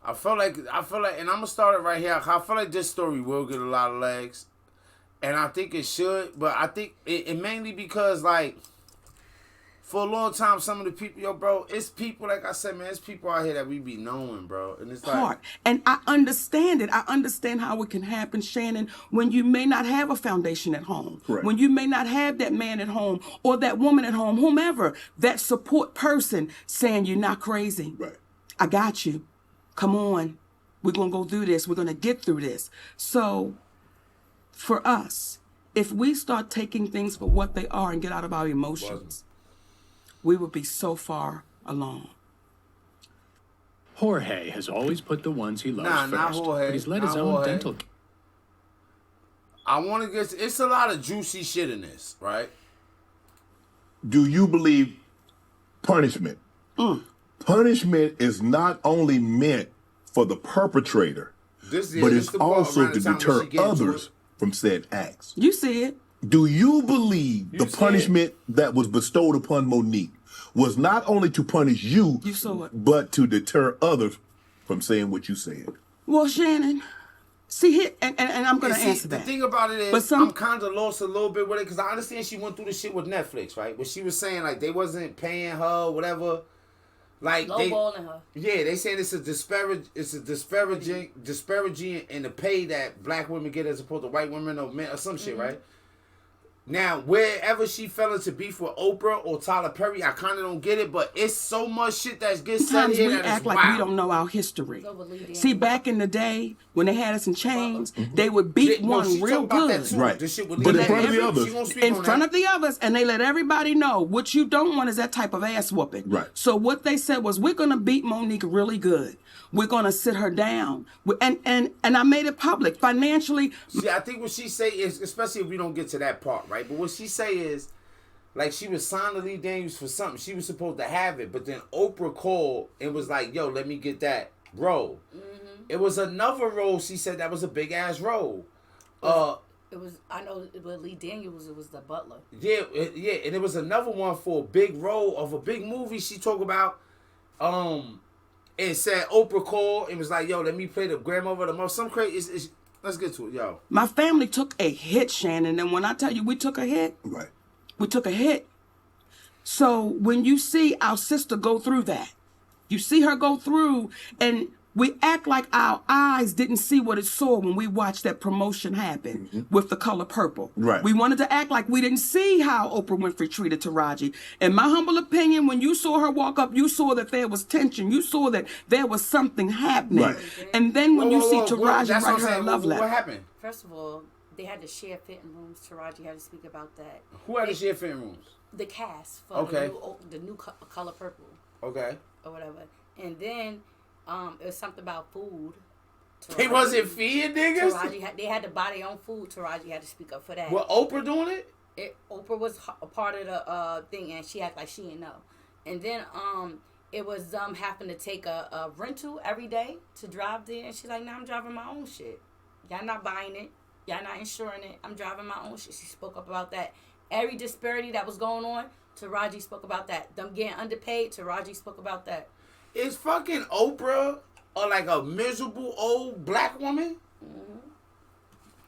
I feel like, and I'm gonna start it right here. I feel like this story will get a lot of legs, and I think it should. But I think it mainly because like, for a long time, some of the people, bro, it's people, like I said, man, it's people out here that we be knowing, bro. And it's like... And I understand it. I understand how it can happen, Shannon, when you may not have a foundation at home. Correct. When you may not have that man at home or that woman at home, whomever, that support person saying, you're not crazy. Right. I got you. Come on. We're going to go through this. We're going to get through this. So for us, if we start taking things for what they are and get out of our emotions, we would be so far along. Jorge has always put the ones he loves Nah, first, not Jorge. but he's led his Not own Jorge. dental... I want to get... It's a lot of juicy shit in this, right? Do you believe punishment? Punishment is not only meant for the perpetrator, but it's also to deter others from said acts. You see it. Do you believe the punishment that was bestowed upon Monique was not only to punish you, saw it, but to deter others from saying what you said? Well, Shannon, see here, and I'm going to answer that. The thing about it is, I'm kind of lost a little bit with it, because I understand she went through the shit with Netflix, right? Where she was saying, like, they wasn't paying her, whatever. Like, lowballing her. Yeah, they saying it's a disparaging in the pay that black women get as opposed to white women or men or some shit, right? Now, wherever she fell into beef with Oprah or Tyler Perry, I kind of don't get it, but it's so much shit that gets said here that act is like wild. we don't know our history. See, back in the day, when they had us in chains, they would beat one real good. Right. This shit But in front of the others. In front of the others, and they let everybody know what you don't want is that type of ass whooping. Right. So what they said was, we're going to beat Monique really good. We're going to sit her down. And I made it public. Financially. See, I think what she say is, especially if we don't get to that part, right? But what she say is, like, she was signed to Lee Daniels for something. She was supposed to have it. But then Oprah called and was like, yo, let me get that role. It was another role, she said, that was a big-ass role. It was, I know, with Lee Daniels, it was the butler. Yeah, and it was another one for a big role of a big movie she talked about. And said Oprah called and was like, yo, let me play the grandmother of the mother. Some crazy. Let's get to it, yo. My family took a hit, Shannon. And when I tell you we took a hit, Right. we took a hit. So when you see our sister go through that, you see her go through, and we act like our eyes didn't see what it saw when we watched that promotion happen with The Color Purple. Right. We wanted to act like we didn't see how Oprah Winfrey treated Taraji. In my humble opinion, when you saw her walk up, you saw that there was tension. You saw that there was something happening. Right. And then when you see That's Taraji what I'm write her a saying. love letter. What happened? First of all, they had to share fitting rooms. Taraji had to speak about that. Who had to share fitting rooms? The cast for the new Color Purple. Okay. Or whatever. And then it was something about food. They wasn't feeding niggas? They had to buy their own food. Taraji had to speak up for that. Was Oprah doing it? Oprah was a part of the thing, and she acted like she didn't know. And then it was having to take a rental every day to drive there. And she's like, nah, I'm driving my own shit. Y'all not buying it. Y'all not insuring it. I'm driving my own shit. She spoke up about that. Every disparity that was going on, Taraji spoke about that. Them getting underpaid, Taraji spoke about that. Is fucking Oprah like a miserable old black woman?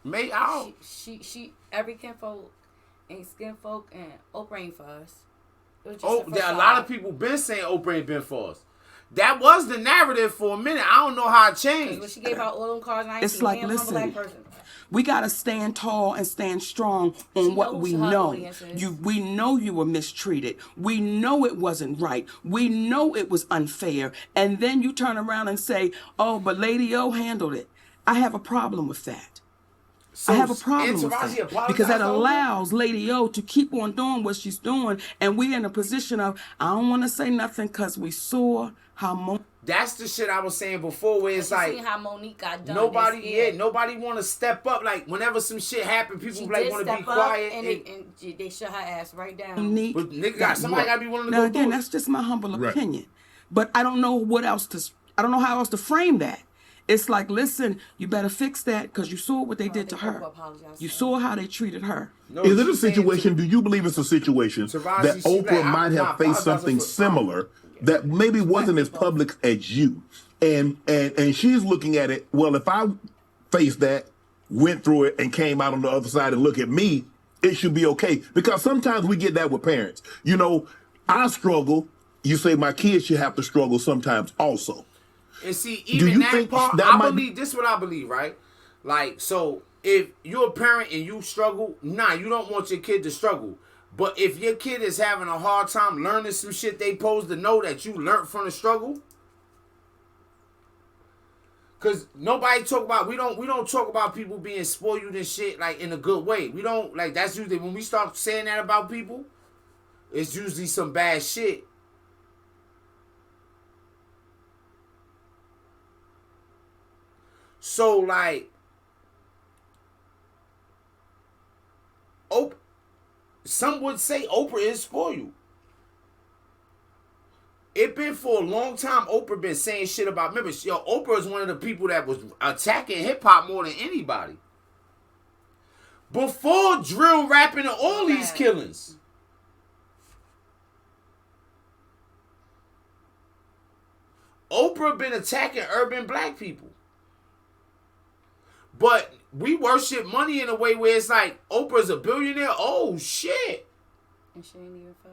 May I? She every kinfolk ain't skin folk, and Oprah ain't for us. It was just A lot of people been saying Oprah ain't been for us. That was the narrative for a minute. I don't know how it changed. When she gave out all them cars, I ain't It's seen like, a black listen, person. we got to stand tall and stand strong on what we know. We know you were mistreated. We know it wasn't right. We know it was unfair. And then you turn around and say, oh, but Lady O handled it. I have a problem with that. I have a problem with that. Because that allows Lady O to keep on doing what she's doing. And we're in a position of, I don't want to say nothing because we saw how... That's the shit I was saying before, where it's like, how Monique got done. Nobody want to step up. Like, whenever some shit happen, people like want to be quiet. And they shut her ass right down. But nigga, somebody got to be willing to now, go again, through it. that's just my humble opinion. But I don't know what else to... I don't know how else to frame that. It's like, listen, you better fix that because you saw what they did to her. You saw how they treated her. No, is it a situation, do you believe it's a situation that Oprah might have faced something similar that maybe wasn't as public as you? And she's looking at it, well, if I faced that, went through it, and came out on the other side and look at me, it should be okay. Because sometimes we get that with parents. You know, I struggle. You say my kids should have to struggle sometimes also. And see, even that part, I believe, this is what I believe, right? Like, so if you're a parent and you struggle, you don't want your kid to struggle. But if your kid is having a hard time learning some shit they supposed to know that you learned from the struggle, because nobody talk about, we don't talk about people being spoiled and shit, like, in a good way. We don't, like, that's usually, when we start saying that about people, it's usually some bad shit. So, like, some would say Oprah is spoiled. It been for a long time. Oprah been saying shit about members. Yo, Oprah is one of the people that was attacking hip hop more than anybody. Before drill rapping and all these killings. Oprah been attacking urban black people. But we worship money in a way where it's like, Oprah's a billionaire. Oh, shit. And she ain't even 5.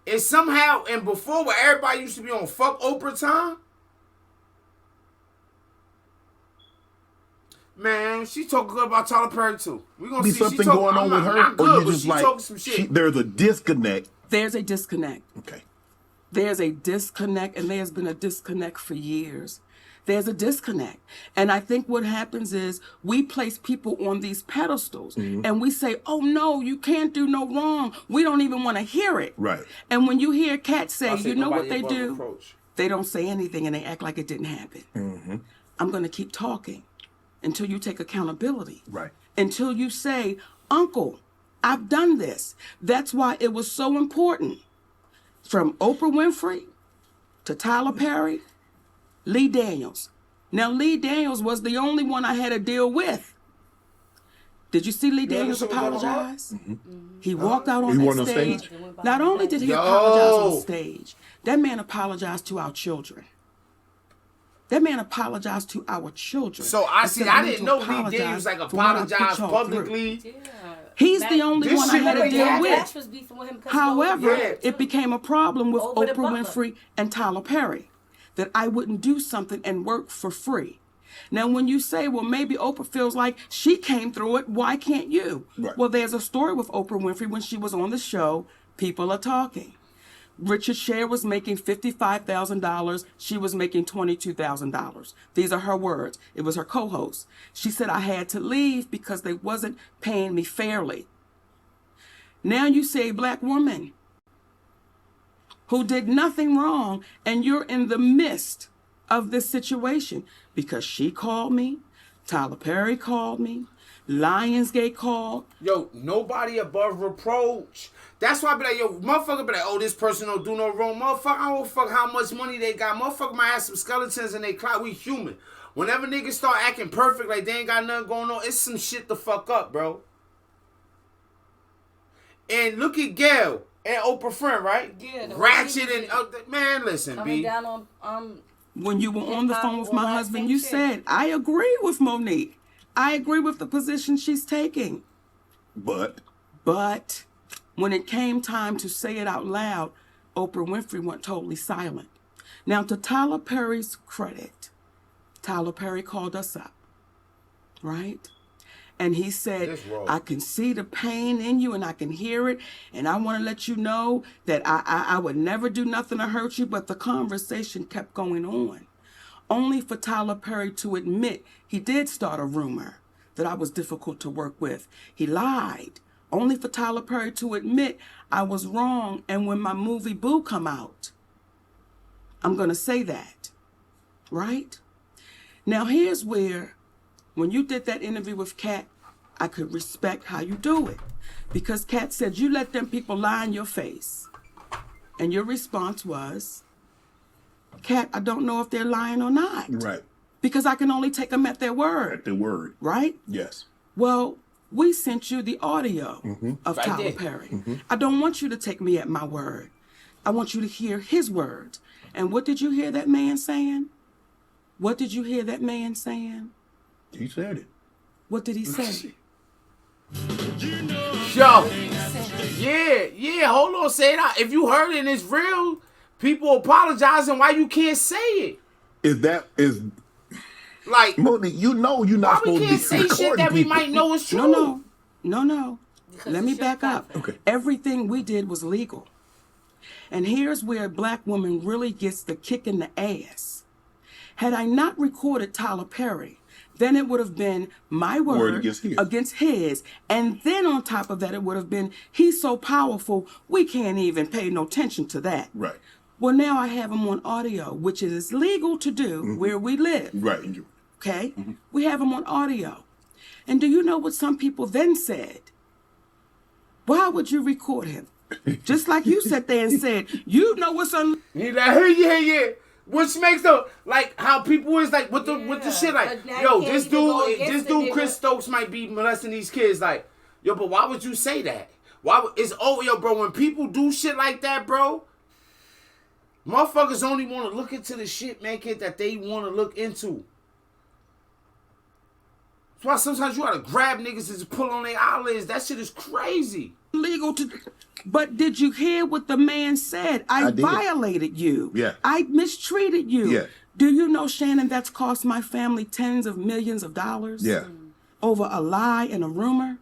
And somehow, and before, where everybody used to be on fuck Oprah time, man, she talking good about Tyler Perry too. We gonna see something going on with her, or you just like some shit. There's a disconnect. There's a disconnect. Okay. There's a disconnect, and there's been a disconnect for years. There's a disconnect. And I think what happens is we place people on these pedestals and we say, oh, no, you can't do no wrong. We don't even want to hear it. Right. And when you hear cats say, you know what they do? Approach. They don't say anything and they act like it didn't happen. Mm-hmm. I'm going to keep talking until you take accountability. Right. Until you say, Uncle, I've done this. That's why it was so important. From Oprah Winfrey to Tyler Perry, Lee Daniels. Now, Lee Daniels was the only one I had to deal with. Did you see Lee Daniels apologize? Mm-hmm. He walked out on that stage. Not only did he apologize on stage, that man apologized to our children. That man apologized to our children. So I didn't know Lee Daniels like apologized publicly. Yeah. He's the only one I had to deal with. However, it became a problem with Oprah Winfrey and Tyler Perry. That I wouldn't do something and work for free. Now, when you say, well, maybe Oprah feels like she came through it, why can't you? Right. Well, there's a story with Oprah Winfrey when she was on the show, People Are Talking. Richard Shay was making $55,000. She was making $22,000. These are her words. It was her co-host. She said, I had to leave because they wasn't paying me fairly. Now you say a black woman who did nothing wrong, and you're in the midst of this situation because she called me, Tyler Perry called me, Lionsgate called. Yo, nobody above reproach. That's why I be like, yo, motherfucker be like, oh, this person don't do no wrong. Motherfucker, I don't fuck how much money they got. Motherfucker might have some skeletons in their closet. We human. Whenever niggas start acting perfect like they ain't got nothing going on, it's some shit to fuck up, bro. And look at Gail. And Oprah friend, right? Yeah. Ratchet and man, listen, coming B. down on when you were on the phone with my husband, you said, I agree with Monique. I agree with the position she's taking. But when it came time to say it out loud, Oprah Winfrey went totally silent. Now, to Tyler Perry's credit, Tyler Perry called us up, right? And he said, I can see the pain in you and I can hear it. And I want to let you know that I would never do nothing to hurt you. But the conversation kept going on. Only for Tyler Perry to admit he did start a rumor that I was difficult to work with. He lied. Only for Tyler Perry to admit I was wrong. And when my movie Boo come out, I'm going to say that. Right? Now, here's where, when you did that interview with Kat, I could respect how you do it. Because Kat said, you let them people lie in your face. And your response was, Kat, I don't know if they're lying or not. Right. Because I can only take them at their word. At their word. Right? Yes. Well, we sent you the audio of right Tyler there. Perry. I don't want you to take me at my word. I want you to hear his words. And what did you hear that man saying? What did you hear that man saying? He said it. What did he say? Yo, yeah, hold on, say it out. If you heard it and it's real, people apologizing why you can't say it. Is like, Monique, you know you're not supposed to be say shit that we might know is true. No. Let me back up. Okay. Everything we did was legal. And here's where a black woman really gets the kick in the ass. Had I not recorded Tyler Perry, then it would have been my word against his. And then on top of that, it would have been, he's so powerful, we can't even pay no attention to that. Right. Well, now I have him on audio, which is legal to do where we live. Right. Okay? We have him on audio. And do you know what some people then said? Why would you record him? Just like you sat there and said, you know what's on... Yeah. Which makes the, like, how people is, like, with the shit, like, yo, this dude, Chris Stokes might be molesting these kids, like, yo, but why would you say that? It's over, yo, bro, when people do shit like that, bro, motherfuckers only want to look into the shit, man, kid, that they want to look into. That's why sometimes you gotta grab niggas and just pull on their eyelids. That shit is crazy. Legal to... But did you hear what the man said? I violated you. Yeah. I mistreated you. Yeah. Do you know, Shannon, that's cost my family tens of millions of dollars? Yeah. Over a lie and a rumor?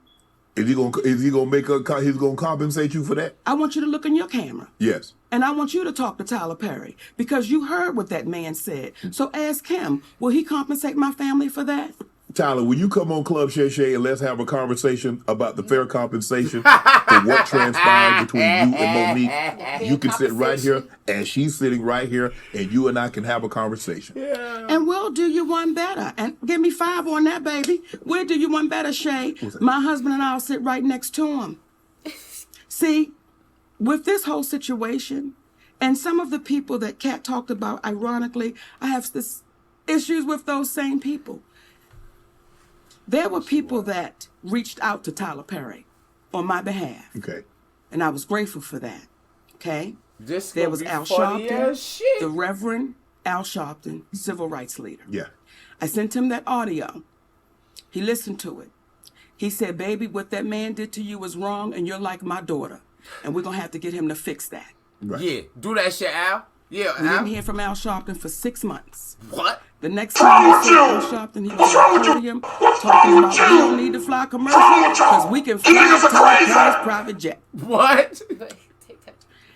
Is he gonna compensate you for that? I want you to look in your camera. Yes. And I want you to talk to Tyler Perry because you heard what that man said. So ask him, will he compensate my family for that? Tyler, will you come on Club Shay and let's have a conversation about the fair compensation for what transpired between you and Monique? You can sit right here, and she's sitting right here, and you and I can have a conversation. Yeah. And we'll do you one better. And give me 5 on that, baby. We'll do you one better, Shay. My husband and I'll sit right next to him. See, with this whole situation, and some of the people that Kat talked about, ironically, I have this issues with those same people. There were people that reached out to Tyler Perry on my behalf. Okay. And I was grateful for that. Okay? This there was Al Sharpton, the Reverend Al Sharpton, civil rights leader. Yeah. I sent him that audio. He listened to it. He said, baby, what that man did to you was wrong, and you're like my daughter. And we're going to have to get him to fix that. Right. Yeah. Do that shit, Al. Yeah, we didn't hear from Al Sharpton for 6 months. What? The next time we saw Al Sharpton, he was on the podium talking about we don't need to fly commercial because we can fly Tyler Perry's private jet. What?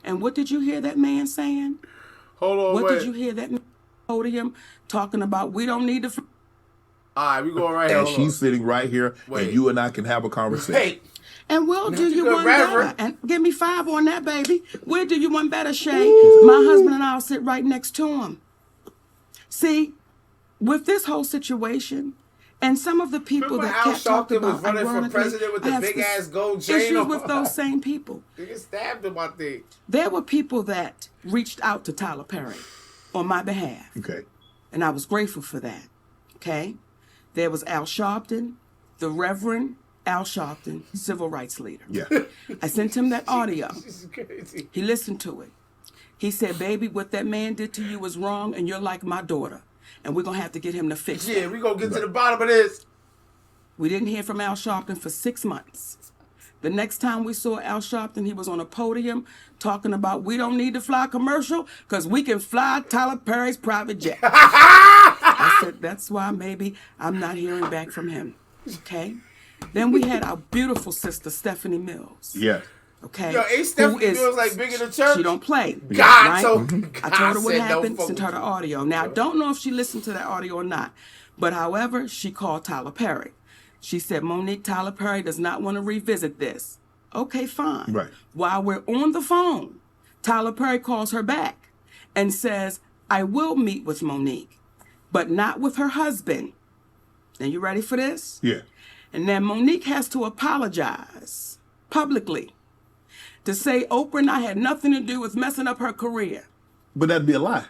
And what did you hear that man saying? Hold on, What did you hear that man on the podium talking about we don't need to fly? All right, we going right here. And she's sitting right here, and you and I can have a conversation. Wait. And we'll do you one better. And give me 5 on that, baby. We'll do you one better, Shay. My husband and I'll sit right next to him. See, with this whole situation, and some of the people that Kat talked about, was running for president with the big ass gold chain issues with those same people. They get stabbed him, I think. There were people that reached out to Tyler Perry on my behalf. Okay. And I was grateful for that. Okay. There was Al Sharpton, the Reverend Al Sharpton, civil rights leader. Yeah. I sent him that audio. This is crazy. He listened to it. He said, baby, what that man did to you was wrong, and you're like my daughter. And we're going to have to get him to fix it. Yeah, we're going to get to the bottom of this. We didn't hear from Al Sharpton for 6 months. The next time we saw Al Sharpton, he was on a podium talking about we don't need to fly commercial because we can fly Tyler Perry's private jet. I said, that's why maybe I'm not hearing back from him. Okay? Then we had our beautiful sister, Stephanie Mills. Yeah. Okay. Yo, ain't Stephanie Mills like big in the church? She don't play. God, right? so I told her what happened, sent her the audio. Now, I don't know if she listened to that audio or not. But however, she called Tyler Perry. She said, Monique, Tyler Perry does not want to revisit this. Okay, fine. Right. While we're on the phone, Tyler Perry calls her back and says, I will meet with Monique, but not with her husband. Now, you ready for this? Yeah. And then Monique has to apologize publicly to say Oprah and I had nothing to do with messing up her career. But that'd be a lie.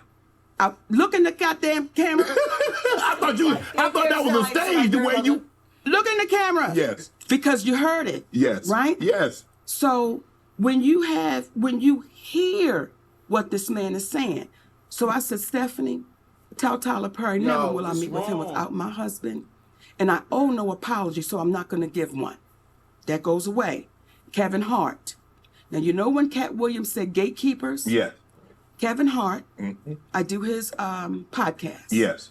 Look in the goddamn camera. I thought that was a stage the way you... Look in the camera. Yes. Because you heard it. Yes. Right? Yes. So when you hear what this man is saying, so I said, Stephanie, Tell Tyler Perry, never will I meet with him without my husband. And I owe no apology, so I'm not going to give one. That goes away. Kevin Hart. Now, you know when Cat Williams said gatekeepers? Yes. Kevin Hart, I do his podcast. Yes.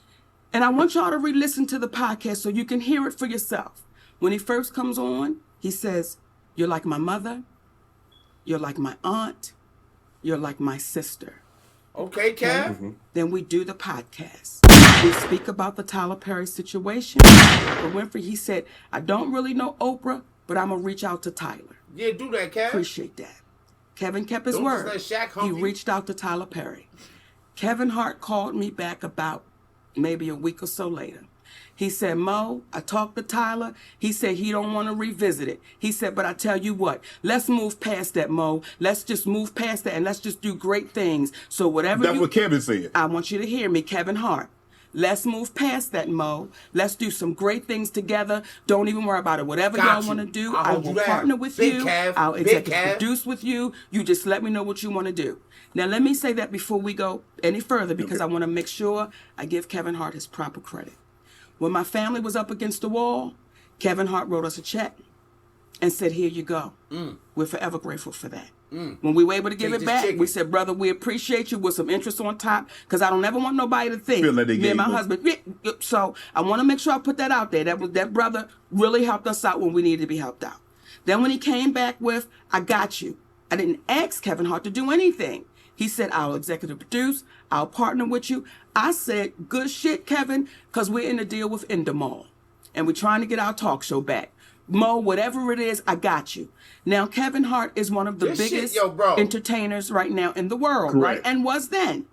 And I want y'all to re-listen to the podcast so you can hear it for yourself. When he first comes on, he says, you're like my mother, you're like my aunt, you're like my sister. Okay, Kev. Then we do the podcast. We speak about the Tyler Perry situation. Oprah Winfrey, he said, I don't really know Oprah, but I'm going to reach out to Tyler. Yeah, do that, Kev. Appreciate that. Kevin kept his word. He reached out to Tyler Perry. Kevin Hart called me back about maybe a week or so later. He said, Mo, I talked to Tyler. He said he don't want to revisit it. He said, but I tell you what, let's move past that, Mo. Let's just move past that and let's just do great things. So whatever That's what Kevin said. I want you to hear me, Kevin Hart. Let's move past that, Mo. Let's do some great things together. Don't even worry about it. Whatever y'all want to do, I will partner with you. I'll executive produce with you. You just let me know what you want to do. Now, let me say that before we go any further because I want to make sure I give Kevin Hart his proper credit. When my family was up against the wall, Kevin Hart wrote us a check and said, here you go. We're forever grateful for that. When we were able to give it back, we said, brother, we appreciate you with some interest on top because I don't ever want nobody to think me and my husband. So I want to make sure I put that out there. That brother really helped us out when we needed to be helped out. Then when he came back with, I got you. I didn't ask Kevin Hart to do anything. He said, I'll executive produce. I'll partner with you. I said, good shit, Kevin, because we're in a deal with Endemol. And we're trying to get our talk show back. Mo, whatever it is, I got you. Now, Kevin Hart is one of the biggest entertainers right now in the world, right? And was then.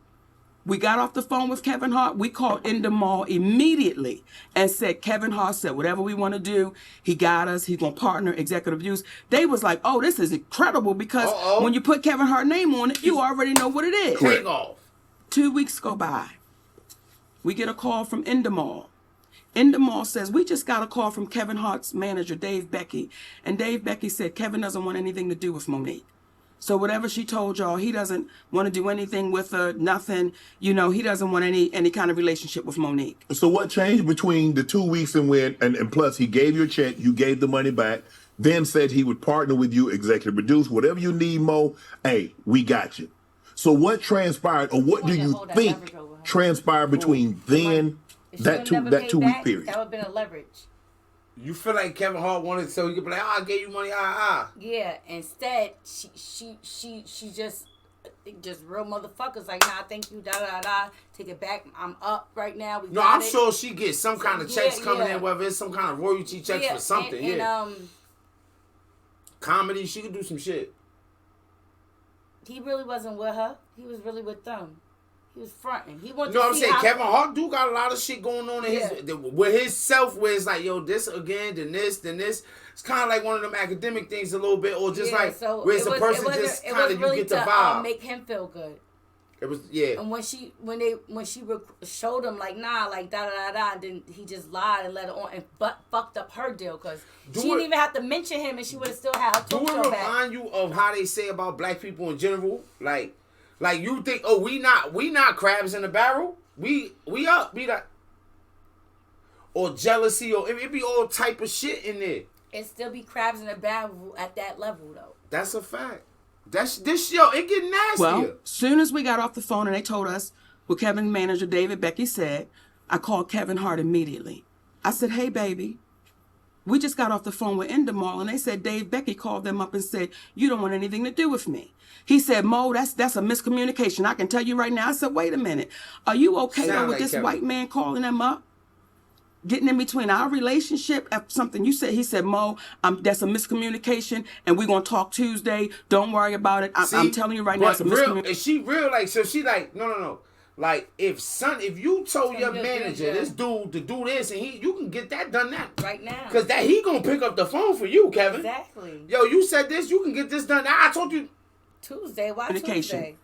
We got off the phone with Kevin Hart. We called Endemol immediately and said, Kevin Hart said, whatever we want to do, he got us. He's going to partner, executive use. They was like, oh, this is incredible because when you put Kevin Hart's name on it, you already know what it is. Take off. 2 weeks go by. We get a call from Endemol. Endemol says, we just got a call from Kevin Hart's manager, Dave Becky. And Dave Becky said, Kevin doesn't want anything to do with Monique. So whatever she told y'all, he doesn't want to do anything with her, nothing. You know, he doesn't want any kind of relationship with Monique. So what changed between the 2 weeks and plus he gave you a check, you gave the money back, then said he would partner with you, executive produce, whatever you need, Mo, hey, we got you. So what transpired, or what do you think transpired between then, that 2 week period? That would have been a leverage. You feel like Kevin Hart wanted so he could be like, I gave you money, Yeah, instead, she just real motherfuckers like, nah, thank you, take it back, I'm up right now. I'm sure she gets some kind of checks coming in, whether it's some kind of royalty checks for something, comedy, she could do some shit. He really wasn't with her. He was really with them. He was fronting. He wanted to I'm saying? Kevin Hart do got a lot of shit going on in with his self, where it's like, yo, this again, then this. It's kind of like one of them academic things a little bit, or just where it's a person just kind of, you get the vibe. Make him feel good. It was, And when she showed him like, nah, like and then he just lied and let it on and fucked up her deal because she didn't even have to mention him and she would have still had her talk show back. Do it remind you of how they say about black people in general? Like you think, oh, we not crabs in a barrel. We up. We not. Or jealousy, or it be all type of shit in there. It still be crabs in a barrel at that level though. That's a fact. It get nasty. Well, soon as we got off the phone and they told us what Kevin's manager David Becky said, I called Kevin Hart immediately. I said, hey baby, we just got off the phone with Endemol and they said Dave Becky called them up and said, you don't want anything to do with me. He said, Mo, that's a miscommunication. I can tell you right now. I said, wait a minute. Are you okay with this white man calling them up? Getting in between our relationship after something you said. He said, Mo, that's a miscommunication and we're going to talk Tuesday. Don't worry about it. I'm telling you right now, it's a miscommunication. Is she real? Like, so she like, no. Like, if you told your manager, this dude, to do this, and you can get that done now. Right now. Because he going to pick up the phone for you, Kevin. Exactly. Yo, you said this, you can get this done now. I told you. Tuesday, why Tuesday?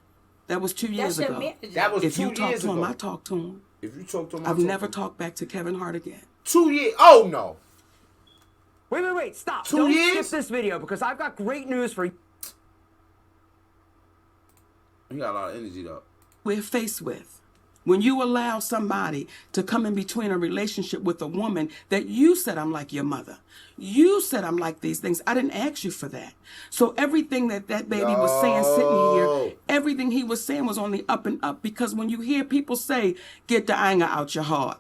That was 2 years ago. That was 2 years ago. If you talk to him, I talk to him. If you talk to him, I've never talked back to Kevin Hart again. 2 years? Oh, no. Wait, stop. 2 years? Don't skip this video because I've got great news for you. You got a lot of energy, though. We're faced with When you allow somebody to come in between a relationship with a woman that you said, I'm like your mother. You said I'm like these things. I didn't ask you for that. So everything that baby was saying sitting here, everything he was saying was on the up and up. Because when you hear people say, get the anger out your heart.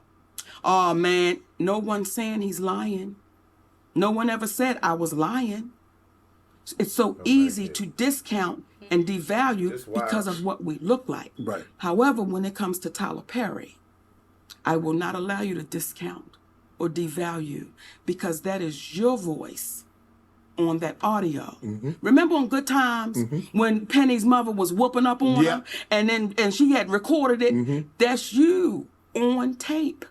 Oh, man, no one's saying he's lying. No one ever said I was lying. It's so easy to discount and devalue because of what we look like. Right. However, when it comes to Tyler Perry, I will not allow you to discount or devalue because that is your voice on that audio. Remember on Good Times when Penny's mother was whooping up on her and she had recorded it? That's you on tape.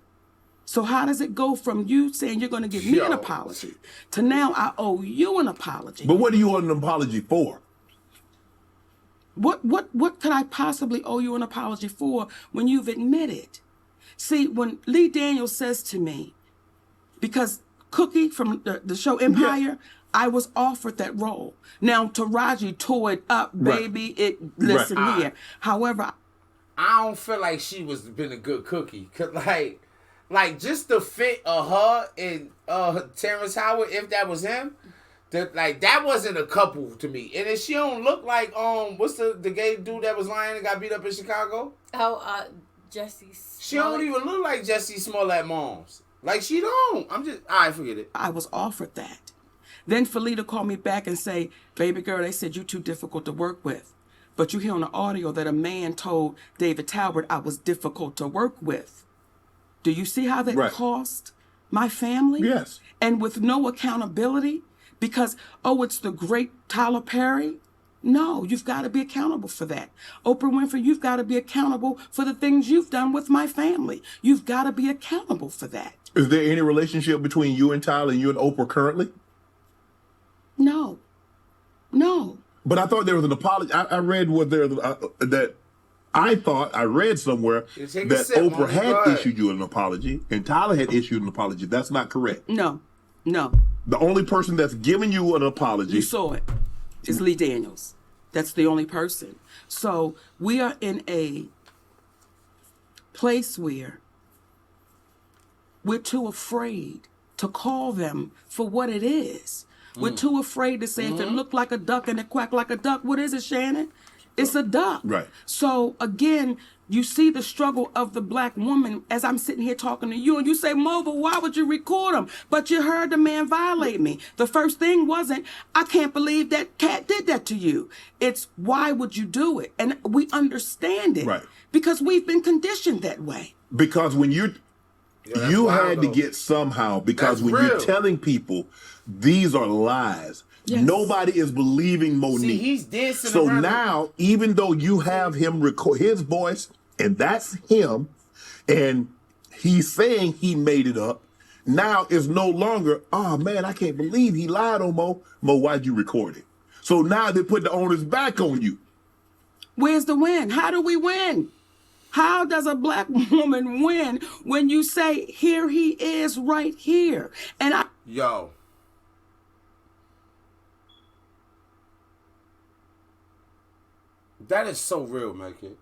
So how does it go from you saying you're going to give me an apology to now I owe you an apology? But what do you want an apology for? What could I possibly owe you an apology for when you've admitted? See, when Lee Daniels says to me, because Cookie from the show Empire, I was offered that role. Now Taraji tore it up, baby. Listen here. However, I don't feel like she was been a good Cookie. Cause like just the fit of her and Terrence Howard, if that was him, that wasn't a couple to me. And if she don't look like what's the gay dude that was lying and got beat up in Chicago? Oh, Jesse Smollett. She don't even look like Jesse Smollett moms. Like she don't. I forget it. I was offered that. Then Felita called me back and say, baby girl, they said you're too difficult to work with. But you hear on the audio that a man told David Talbert I was difficult to work with. Do you see how that cost my family? Yes. And with no accountability? Because, it's the great Tyler Perry? No, you've got to be accountable for that. Oprah Winfrey, you've got to be accountable for the things you've done with my family. You've got to be accountable for that. Is there any relationship between you and Tyler and you and Oprah currently? No. But I thought there was an apology. I read I read somewhere that Oprah had issued you an apology and Tyler had issued an apology. That's not correct. No. The only person that's given you an apology. You saw it. It's Lee Daniels. That's the only person. So we are in a place where we're too afraid to call them for what it is. We're too afraid to say if it looked like a duck and it quacked like a duck, what is it, Shannon? It's a duck. Right. So again, you see the struggle of the black woman as I'm sitting here talking to you and you say, Mo, but why would you record him? But you heard the man violate me. The first thing wasn't, I can't believe that cat did that to you. It's why would you do it? And we understand it. Right. Because we've been conditioned that way. Because when you had to get somehow, because when you're telling people these are lies, nobody is believing Monique. See, he's dancing so around now, even though you have him record his voice, and that's him, and he's saying he made it up, now it's no longer, oh man, I can't believe he lied on Mo. Mo, why'd you record it? So now they put the onus back on you. Where's the win? How do we win? How does a black woman win when you say, here he is right here? And that is so real, man, kid.